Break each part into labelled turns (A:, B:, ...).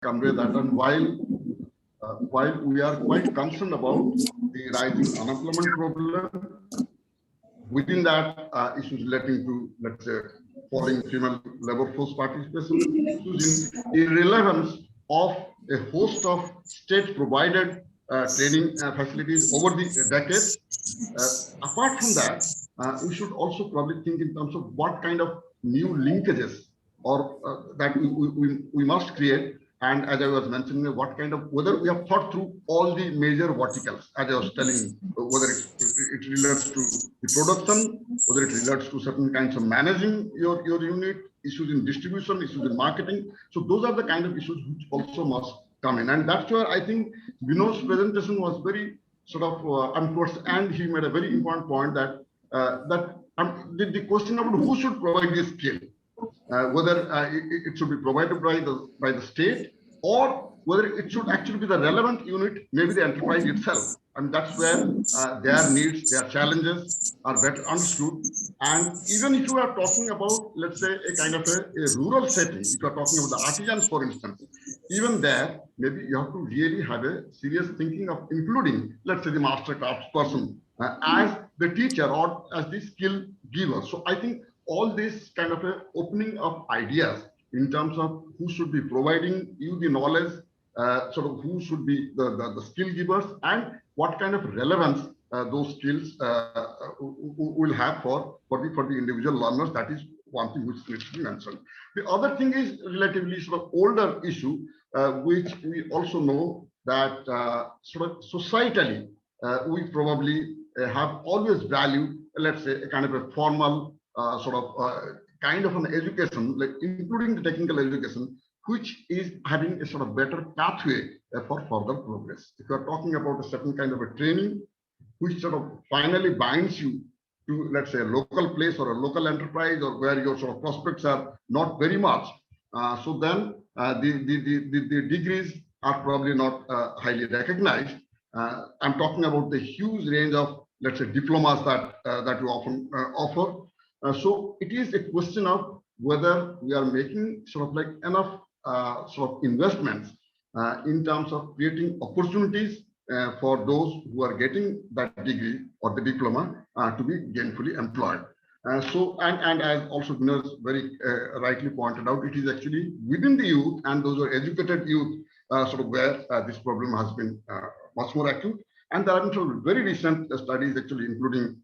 A: convey that. And while we are quite concerned about the rising unemployment problem, within that, issues relating to, let's say, falling female labor force participation, issues in irrelevance of a host of state-provided training facilities over the decades. Apart from that, we should also probably think in terms of what kind of new linkages or that we must create. And as I was mentioning, what kind of, whether we have thought through all the major verticals, as I was telling, whether it relates to the production, whether it relates to certain kinds of managing your unit, issues in distribution, issues in marketing. So those are the kind of issues which also must come in. And that's where I think Vinod's presentation was very sort of, and towards the end, he made a very important point that the question about who should provide this skill, whether it should be provided by the state, or whether it should actually be the relevant unit, maybe the enterprise itself. And that's where their needs, their challenges are better understood. And even if you are talking about, let's say, a kind of a rural setting, if you are talking about the artisans, for instance, even there, maybe you have to really have a serious thinking of including, let's say, the master crafts person as the teacher or as the skill giver. So I think all this kind of a opening of ideas in terms of who should be providing you the knowledge, sort of who should be the skill givers, and what kind of relevance those skills will have for the individual learners. That is one thing which needs to be mentioned. The other thing is relatively sort of older issue, which we also know that sort of societally we probably have always valued, let's say, a kind of a formal kind of an education, like including the technical education, which is having a sort of better pathway for further progress. If you are talking about a certain kind of a training, which sort of finally binds you to, let's say, a local place or a local enterprise, or where your sort of prospects are not very much, so then the degrees are probably not highly recognized. I'm talking about the huge range of, let's say, diplomas that you often offer. So it is a question of whether we are making sort of like enough sort of investments in terms of creating opportunities for those who are getting that degree or the diploma to be gainfully employed. And as also Vinod very rightly pointed out, it is actually within the youth, and those are educated youth, sort of where this problem has been much more acute. And there are some very recent studies actually, including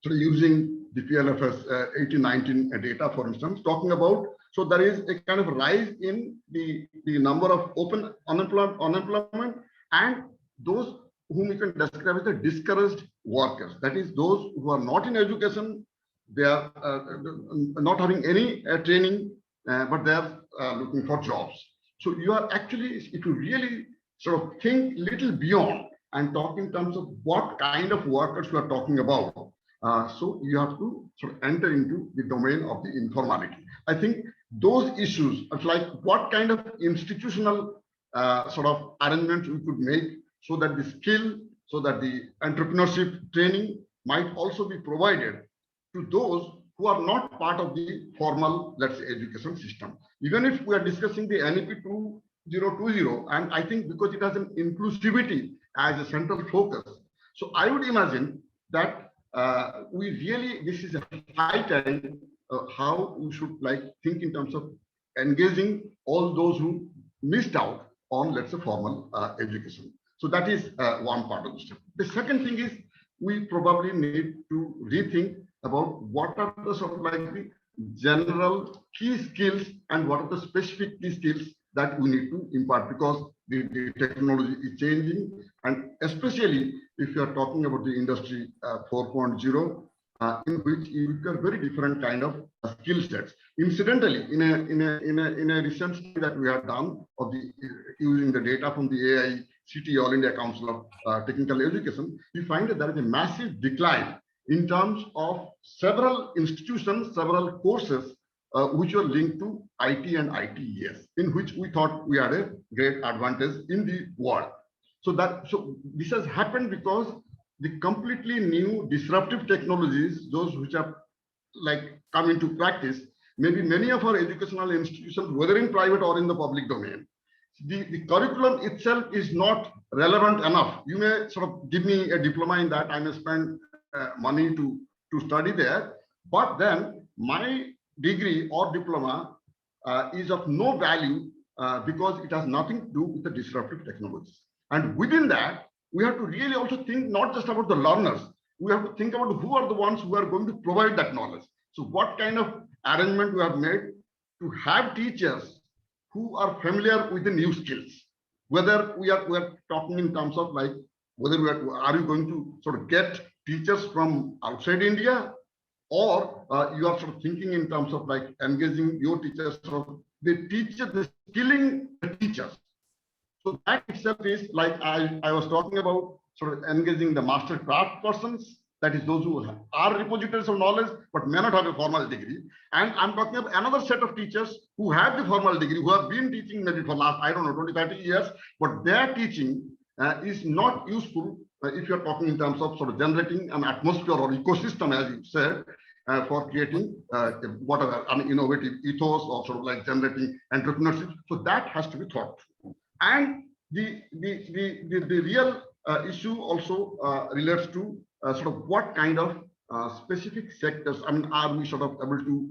A: sort of using the PLFS 1819 data, for instance, talking about, so there is a kind of rise in the number of open unemployment and those whom you can describe as the discouraged workers. That is, those who are not in education, they are not having any training, but they are looking for jobs. So you are actually, if you really sort of think little beyond and talk in terms of what kind of workers you are talking about, so you have to sort of enter into the domain of the informality. I think those issues of like what kind of institutional sort of arrangements we could make so that the skill, so that the entrepreneurship training might also be provided to those who are not part of the formal, let's say, education system. Even if we are discussing the NEP 2020, and I think because it has an inclusivity as a central focus, so I would imagine that we really, this is a high time how we should like think in terms of engaging all those who missed out on, let's say, formal education. So that is one part of the step. The second thing is we probably need to rethink about what are the sort of like the general key skills and what are the specific key skills that we need to impart, because the technology is changing, and especially if you are talking about the industry 4.0, in which you require very different kind of skill sets. Incidentally, in a recent study that we have done of the using the data from the AICTE, All India Council of Technical Education, we find that there is a massive decline in terms of several institutions, several courses which were linked to IT and ITES, in which we thought we had a great advantage in the world. So this has happened because the completely new disruptive technologies, those which have like come into practice, maybe many of our educational institutions, whether in private or in the public domain, the curriculum itself is not relevant enough. You may sort of give me a diploma in that, I may spend money to study there, but then my degree or diploma is of no value because it has nothing to do with the disruptive technologies. And within that, we have to really also think not just about the learners, we have to think about who are the ones who are going to provide that knowledge. So what kind of arrangement we have made to have teachers who are familiar with the new skills, whether we are talking in terms of like whether are you going to sort of get teachers from outside India, or you are sort of thinking in terms of like engaging your teachers, so the skilling the teachers. So that itself is like I was talking about, sort of engaging the master craft persons, that is those who are repositories of knowledge but may not have a formal degree. And I'm talking about another set of teachers who have the formal degree, who have been teaching maybe for last, I don't know, 20, 30 years, but their teaching is not useful if you're talking in terms of sort of generating an atmosphere or ecosystem, as you said, for creating whatever an innovative ethos or sort of like generating entrepreneurship. So that has to be thought. And the real issue also relates to sort of what kind of specific sectors, I mean, are we sort of able to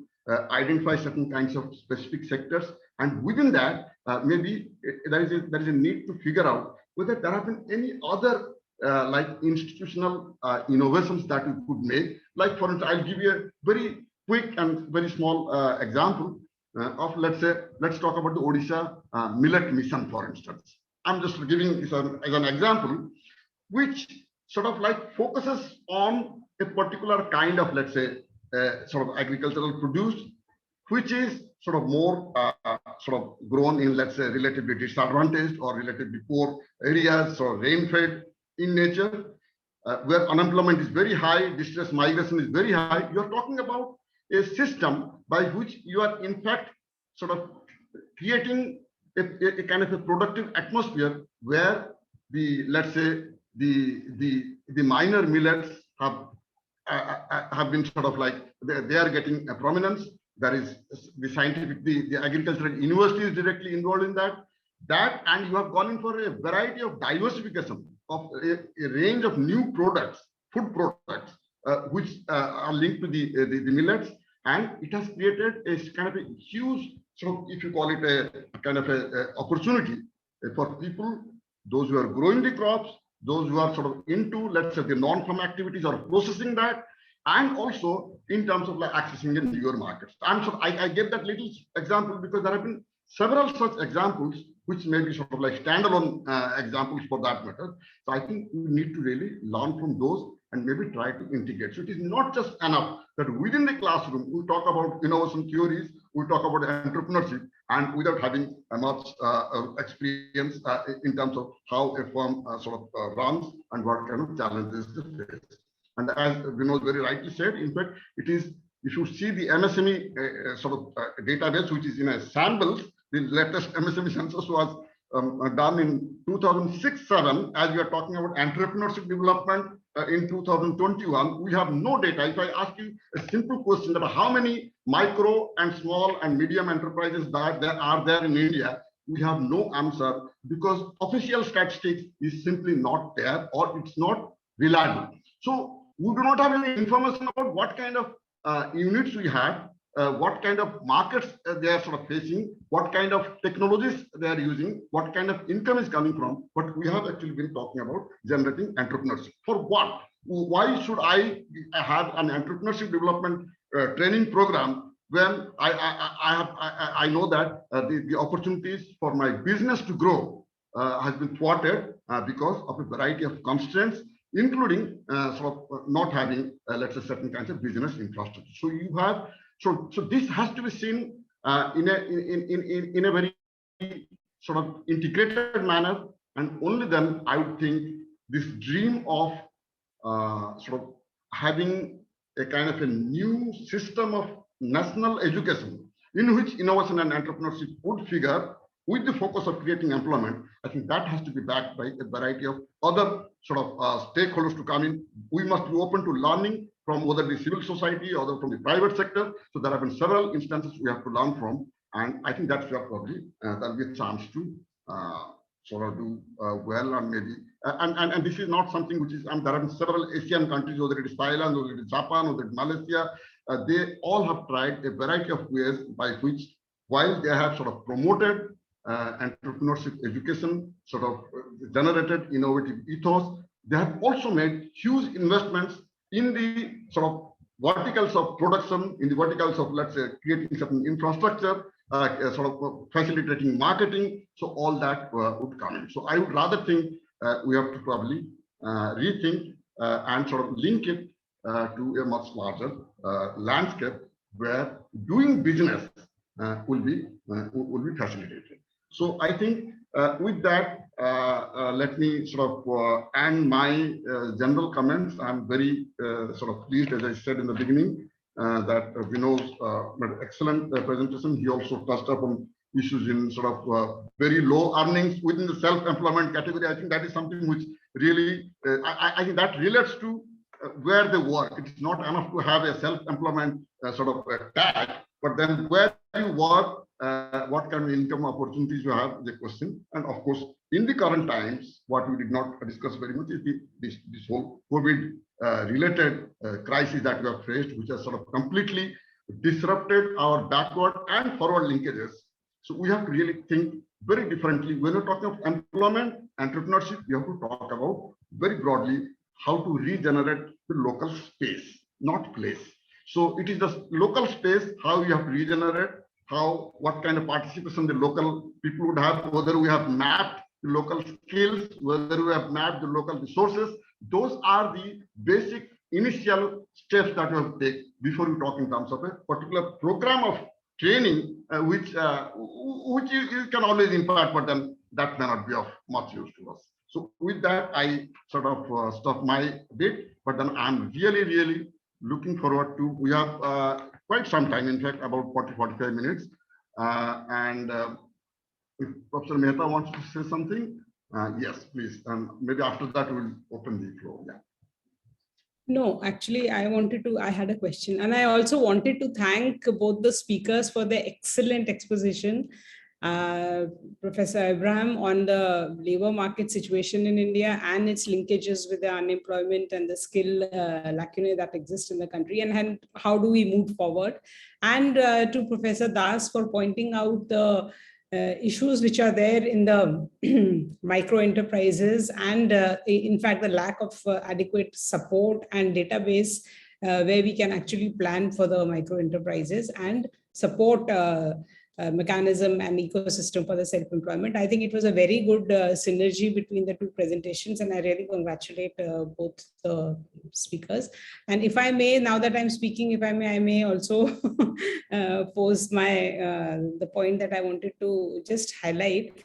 A: identify certain kinds of specific sectors, and within that maybe there is a need to figure out whether there have been any other like institutional innovations that we could make. Like for instance, I'll give you a very quick and very small example of, let's talk about the Odisha Millet Mission, for instance. I'm just giving this as an example, which sort of like focuses on a particular kind of, let's say, sort of agricultural produce, which is sort of more sort of grown in, let's say, relatively disadvantaged or relatively poor areas, or rain-fed in nature, where unemployment is very high, distress migration is very high. You're talking about a system by which you are in fact sort of creating a kind of a productive atmosphere where the, let's say, the minor millets have been sort of like they are getting a prominence. There is the scientific, the agricultural university is directly involved in that, and you have gone in for a variety of diversification of a range of new products, food products, which are linked to the millets, and it has created a kind of a huge, sort of, if you call it a kind of a opportunity for people, those who are growing the crops, those who are sort of into, let's say, the non-farm activities or processing that, and also in terms of like accessing the newer markets. I gave that little example because there have been several such examples which may be sort of like standalone examples for that matter. So I think we need to really learn from those and maybe try to integrate. So it is not just enough that within the classroom we talk about innovation theories, we talk about entrepreneurship, and without having much experience in terms of how a firm sort of runs and what kind of challenges they face. And as Vinod very rightly said, in fact, it is, if you see the MSME sort of database, which is in a samples, the latest MSME census was done in 2006-7, as we are talking about entrepreneurship development in 2021. We have no data. If I ask you a simple question that how many micro and small and medium enterprises that there are there in India, we have no answer because official statistics is simply not there, or it's not reliable. So we do not have any information about what kind of units we have, what kind of markets they are sort of facing, what kind of technologies they are using, what kind of income is coming from. But we have actually been talking about generating entrepreneurship. For what? Why should I have an entrepreneurship development training program when I know that the opportunities for my business to grow has been thwarted because of a variety of constraints, including sort of not having, let's say, certain kinds of business infrastructure. So you have, so this has to be seen in a very sort of integrated manner, and only then I would think this dream of sort of having a kind of a new system of national education in which innovation and entrepreneurship would figure with the focus of creating employment. I think that has to be backed by a variety of other sort of stakeholders to come in. We must be open to learning from whether the civil society or from the private sector. So there have been several instances we have to learn from, and I think that's where probably there'll be a chance to sort of do well, and maybe and this is not something which is, there are several Asian countries, whether it is Thailand, whether it is Japan, whether it is Malaysia, they all have tried a variety of ways by which, while they have sort of promoted entrepreneurship education, sort of generated innovative ethos, they have also made huge investments in the sort of verticals of production, in the verticals of, let's say, creating certain infrastructure, sort of facilitating marketing. So all that would come in. So I would rather think we have to probably rethink and sort of link it to a much larger landscape where doing business will be facilitated. So I think with that, let me sort of end my general comments. I'm very sort of pleased, as I said in the beginning, that Vinod's made an excellent presentation. He also touched upon issues in sort of very low earnings within the self-employment category. I think that is something which really, I think that relates to where they work. It's not enough to have a self-employment sort of tag, but then where you work, what kind of income opportunities you have is a question. And of course, in the current times, what we did not discuss very much is this whole COVID related crisis that we have faced, which has sort of completely disrupted our backward and forward linkages. So we have to really think very differently. When you're talking of employment, entrepreneurship, you have to talk about very broadly how to regenerate the local space, not place. So it is the local space, how you have to regenerate, how, what kind of participation the local people would have, whether we have mapped the local skills, whether we have mapped the local resources. Those are the basic initial steps that you have to take before you talk in terms of a particular program of training, which you can always impart, but then that may not be of much use to us. So with that, I sort of stop my bit, but then I'm really looking forward to, we have quite some time, in fact, about 40-45 minutes. If Professor Mehta wants to say something, yes, please. Maybe after that, we'll open the floor. Yeah.
B: No, actually, I had a question. And I also wanted to thank both the speakers for the excellent exposition. Professor Abraham on the labor market situation in India and its linkages with the unemployment and the skill lacunae that exist in the country, and how do we move forward. And to Professor Das for pointing out the issues which are there in the micro enterprises, and in fact the lack of adequate support and database where we can actually plan for the micro enterprises and support mechanism and ecosystem for the self-employment. I think it was a very good synergy between the two presentations, and I really congratulate both the speakers. And if I may, now that I'm speaking, if I may also pose my the point that I wanted to just highlight.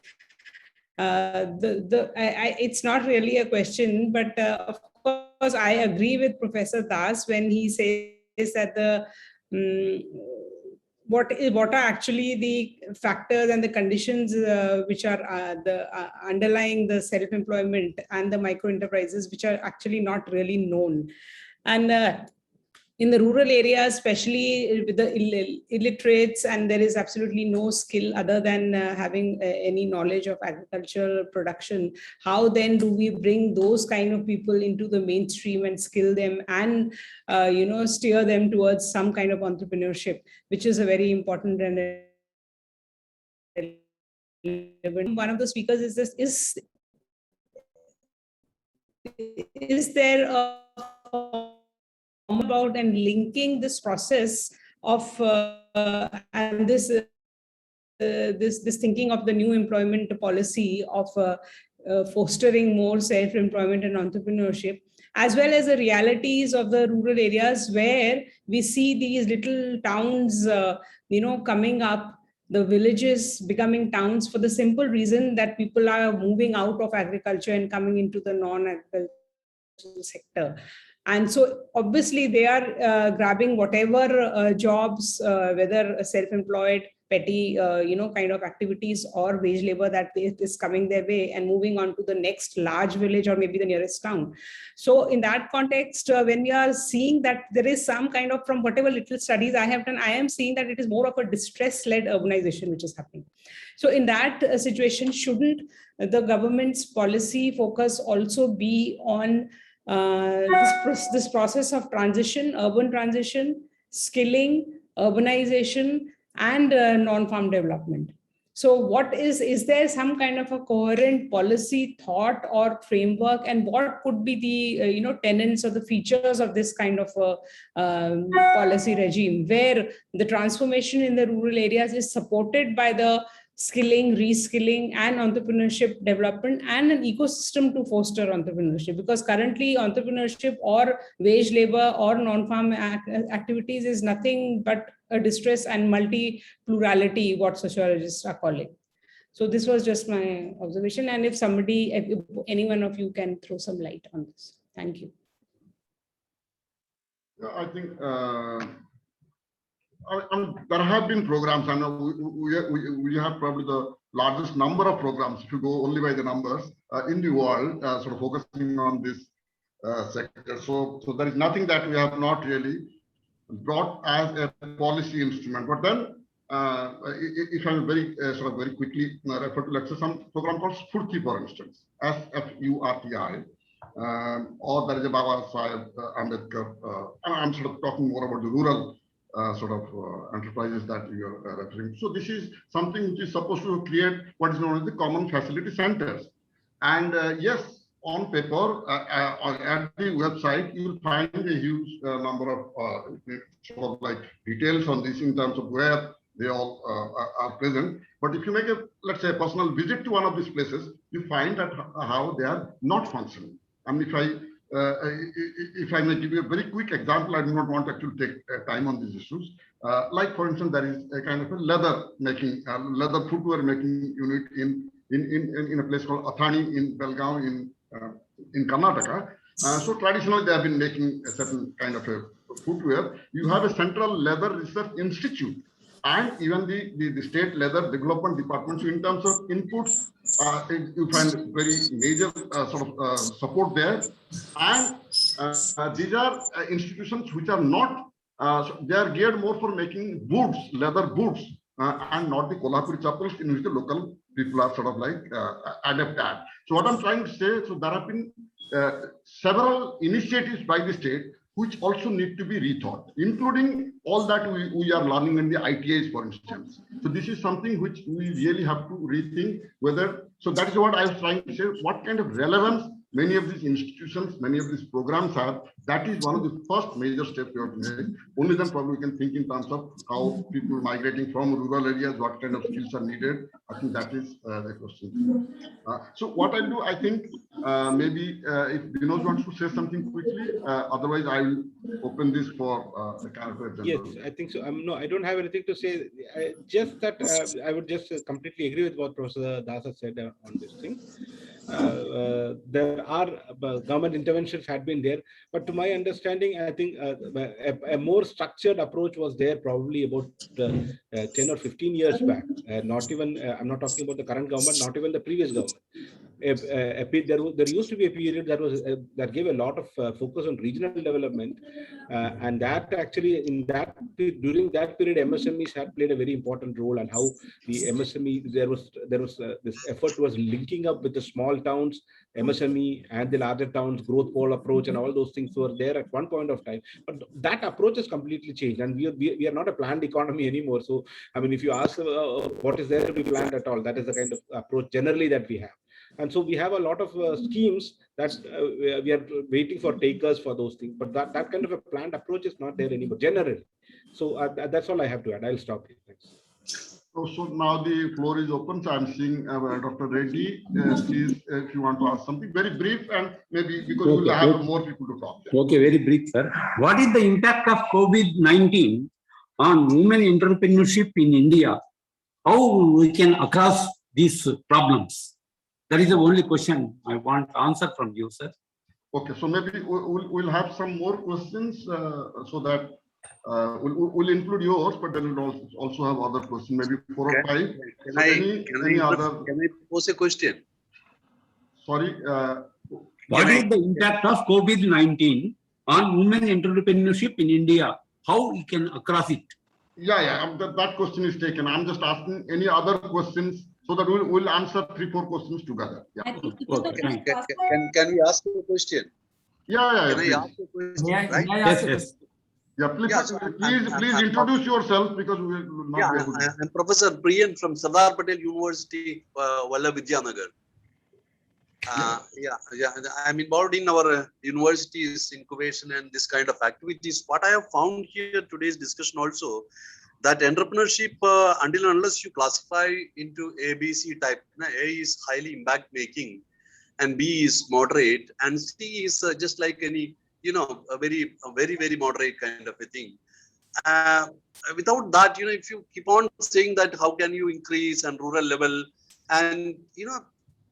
B: It's not really a question, but of course I agree with Professor Das when he says that the what are actually the factors and the conditions which are underlying the self-employment and the micro enterprises, which are actually not really known. And in the rural areas, especially with the illiterates, and there is absolutely no skill other than having any knowledge of agricultural production, how then do we bring those kind of people into the mainstream and skill them and steer them towards some kind of entrepreneurship, which is a very important and relevant. One of the speakers is this: is there a about and linking this process of and this thinking of the new employment policy of fostering more self-employment and entrepreneurship, as well as the realities of the rural areas where we see these little towns coming up, the villages becoming towns for the simple reason that people are moving out of agriculture and coming into the non-agricultural sector. And so obviously they are grabbing whatever jobs, whether self-employed, petty, kind of activities or wage labor that is coming their way, and moving on to the next large village or maybe the nearest town. So in that context, when we are seeing that there is some kind of, from whatever little studies I have done, I am seeing that it is more of a distress-led urbanization which is happening. So in that situation, shouldn't the government's policy focus also be on this process of transition, urban transition, skilling, urbanization, and non-farm development? So what is there some kind of a coherent policy thought or framework, and what could be the tenets or the features of this kind of a policy regime where the transformation in the rural areas is supported by the skilling, reskilling, and entrepreneurship development, and an ecosystem to foster entrepreneurship? Because currently entrepreneurship or wage labor or non-farm activities is nothing but a distress and multi-plurality, what sociologists are calling. So this was just my observation, and if any one of you can throw some light on this. Thank you.
A: Yeah, I think there have been programs. I know we have probably the largest number of programs, if you go only by the numbers, in the world, sort of focusing on this sector. So there is nothing that we have not really brought as a policy instrument. But then, if I very sort of very quickly refer to, let's say, some program called Spurti, for instance, SFURTI, or there is a Baba Saheb Ambedkar. I'm sort of talking more about the rural enterprises that you are referring to. So this is something which is supposed to create what is known as the common facility centers. And yes, on paper, at the website, you will find a huge number of details on this in terms of where they all are present. But if you make let's say, a personal visit to one of these places, you find that how they are not functioning. I mean, if I may give you a very quick example, I do not want to actually take time on these issues. Like, for instance, there is a kind of a leather footwear making unit in a place called Athani in Belgaum in Karnataka. So traditionally, they have been making a certain kind of a footwear. You have a central leather research institute, and even the state leather development department. So in terms of inputs, you find very major support there. And these are institutions which are not, they are geared more for making boots, leather boots, and not the Kolhapuri chappals in which the local people are sort of like adept at. So what I'm trying to say, so there have been several initiatives by the state which also need to be rethought, including all that we are learning in the ITIs, for instance. So this is something which we really have to rethink whether, so that is what I was trying to say, what kind of relevance many of these institutions, many of these programs have. That is one of the first major steps we have to make. Only then probably we can think in terms of how people migrating from rural areas, what kind of skills are needed. I think that is the question. So what I'll do, I think maybe if Vinod wants to say something quickly, otherwise I will open this for the kind of a general.
C: Yes, I think so. No, I don't have anything to say. Just that I would just completely agree with what Professor Dasa said on this thing. There are government interventions had been there, but to my understanding, I think a more structured approach was there probably about 10 or 15 years back. Not even, I'm not talking about the current government, not even the previous government. There used to be a period that gave a lot of focus on regional development, and that actually during that period MSMEs had played a very important role, and how the MSME there was this effort was linking up with the small towns, MSME and the larger towns, growth pole approach, and all those things were there at one point of time. But that approach has completely changed, and we are not a planned economy anymore. So I mean, if you ask what is there to be planned at all, that is the kind of approach generally that we have. And so we have a lot of schemes that we are waiting for takers for those things. But that kind of a planned approach is not there anymore, generally. So that's all I have to add. I'll stop here. Thanks.
A: So now the floor is open. So I'm seeing Dr. Reddy. Please, if you want to ask something, very brief, and maybe because we will have more people to talk.
D: Okay, very brief, sir. What is the impact of COVID-19 on women entrepreneurship in India? How we can across these problems? That is the only question I want answer from you, sir. Okay, so maybe we'll have some more questions so that we'll include yours, but then we'll also have other questions, maybe 4 or 5.
E: Can I pose a question?
A: Sorry.
D: What is the impact of COVID-19 on women entrepreneurship in India? How we can across it?
A: That question is taken. I'm just asking any other questions so that we'll answer 3-4 questions together. Yeah.
D: Okay, thank you.
E: Can we ask a question? Can I
A: Please.
E: ask a question?
F: May I
E: Right?
F: ask
D: Yes,
F: a
D: yes.
A: Yeah, please,
E: Yeah, so
A: please introduce yourself because we will not be able to.
E: I'm Professor Priyan from Sardar Patel University, Vidyanagar. I'm involved in our university's incubation and this kind of activities. What I have found here today's discussion also, that entrepreneurship, until and unless you classify into A, B, C type, A is highly impact making, and B is moderate, and C is just like any, a very, very moderate kind of a thing. Without that, if you keep on saying that, how can you increase and rural level, and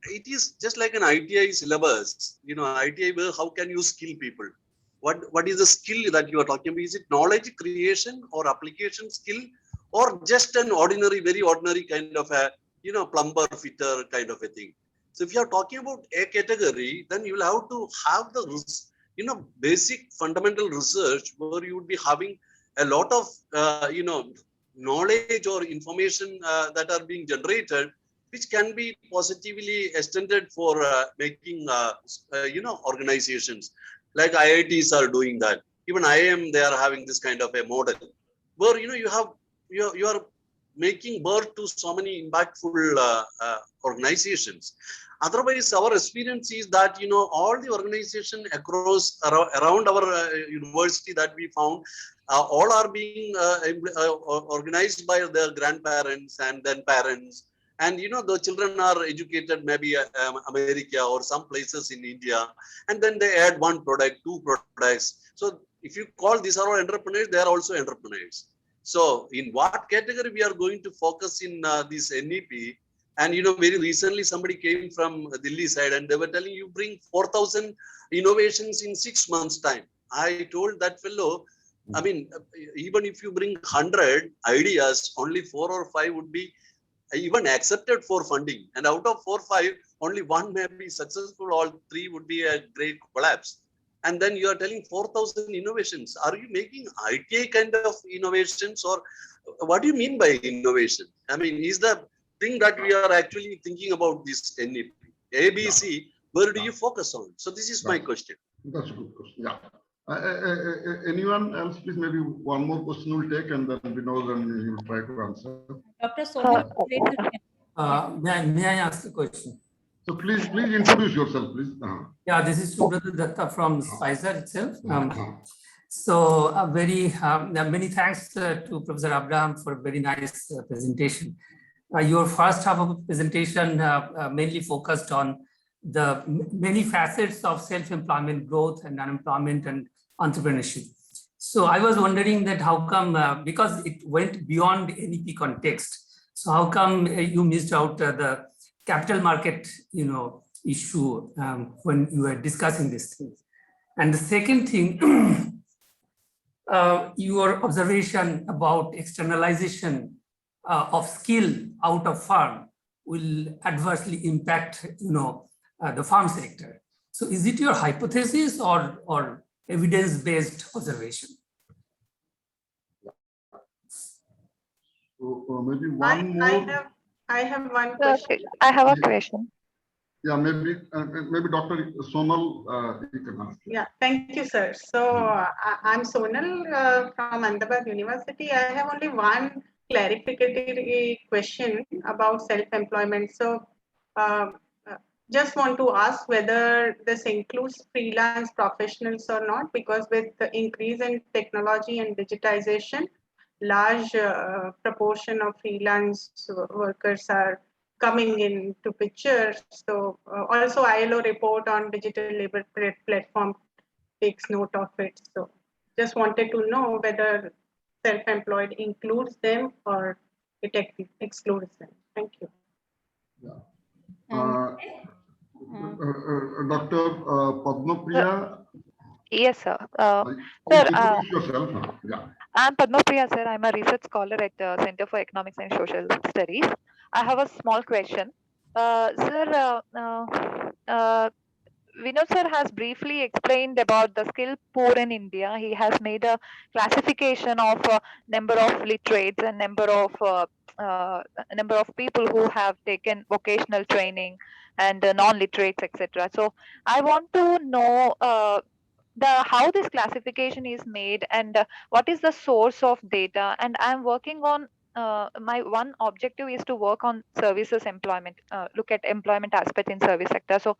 E: it is just like an ITI syllabus. ITI, how can you skill people? What is the skill that you are talking about? Is it knowledge creation or application skill, or just an ordinary, very ordinary kind of a, plumber, fitter kind of a thing? So if you are talking about a category, then you will have to have the, basic fundamental research where you would be having a lot of, knowledge or information that are being generated, which can be positively extended for making, organizations. Like IITs are doing that. Even IIM, they are having this kind of a model where, you are making birth to so many impactful organizations. Otherwise, our experience is that, all the organizations across around our university that we found, all are being organized by their grandparents and then parents. And, the children are educated maybe America or some places in India. And then they add one product, 2 products. So if you call these are all entrepreneurs, they are also entrepreneurs. So in what category we are going to focus in this NEP? And, very recently somebody came from Delhi side and they were telling you bring 4,000 innovations in 6 months time. I told that fellow, I mean, even if you bring 100 ideas, only 4 or 5 would be even accepted for funding. And out of 4 or 5, only 1 may be successful, all 3 would be a great collapse. And then you are telling 4,000 innovations. Are you making ITA kind of innovations, or what do you mean by innovation? I mean, is the thing that we are actually thinking about this NEP, ABC, where do you focus on? So this is my question.
A: That's a good question. Yeah. Anyone else, please? Maybe one more question we'll take, and then Vinod and he will try to answer.
G: Dr. Sonal,
F: may I ask a question?
A: So please introduce yourself, please.
F: Yeah, this is Subrata Datta from Pfizer itself. So many thanks to Professor Abraham for a very nice presentation. Your first half of the presentation mainly focused on the many facets of self-employment growth and unemployment and entrepreneurship. So I was wondering that how come, because it went beyond NEP context, so how come you missed out the capital market, issue when you were discussing these things? And the second thing, your observation about externalization of skill out of farm will adversely impact, the farm sector. So is it your hypothesis or evidence-based observation?
A: So maybe one more.
H: I have one question.
I: I have a question.
A: Yeah, maybe Dr. Sonal, you can ask.
H: Yeah, thank you, sir. So I'm Sonal from Ahmedabad University. I have only one clarificatory question about self-employment. So just want to ask whether this includes freelance professionals or not, because with the increase in technology and digitization, large proportion of freelance workers are coming into picture. So also ILO report on digital labor platform takes note of it. So just wanted to know whether self-employed includes them or it excludes them. Thank you.
A: Yeah. Dr. Padmapriya.
I: Yes, sir.
A: Introduce yourself. Yeah.
I: I'm Padmapriya, sir. I'm a research scholar at the Center for Economics and Social Studies. I have a small question. Sir, Vinod sir has briefly explained about the skill poor in India. He has made a classification of number of literates and number of people who have taken vocational training and non-literates, etc. So I want to know how this classification is made and what is the source of data. And I'm working on my one objective is to work on services employment, look at employment aspect in service sector. So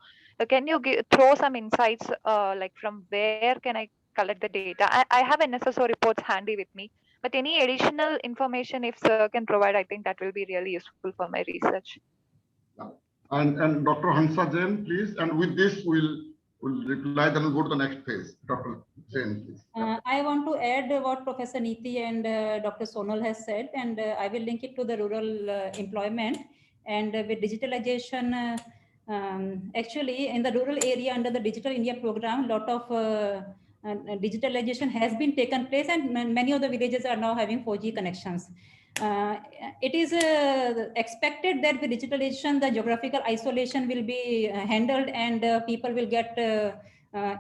I: can you throw some insights like from where can I collect the data? I have NSSO reports handy with me, but any additional information if sir can provide, I think that will be really useful for my research.
A: And Dr. Hansa Jain, please. And with this, we'll reply, then we'll go to the next phase. Dr. Jain, please.
G: I want to add what Professor Neeti and Dr. Sonal has said, and I will link it to the rural employment. And with digitalization, actually in the rural area under the Digital India program, lot of digitalization has been taken place, and many of the villages are now having 4G connections. It is expected that with digitalization, the geographical isolation will be handled, and people will get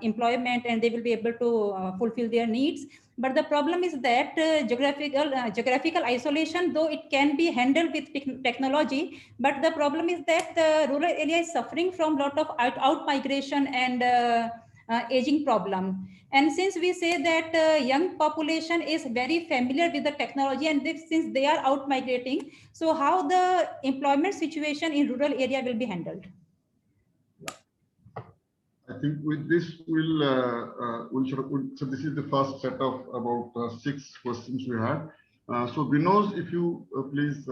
G: employment, and they will be able to fulfill their needs. But the problem is that geographical isolation, though it can be handled with technology, but the problem is that the rural area is suffering from a lot of out migration and aging problem. And since we say that young population is very familiar with the technology, and since they are out migrating, so how the employment situation in rural area will be handled?
A: I think with this, so this is the first set of about 6 questions we had. So Vinod, if you please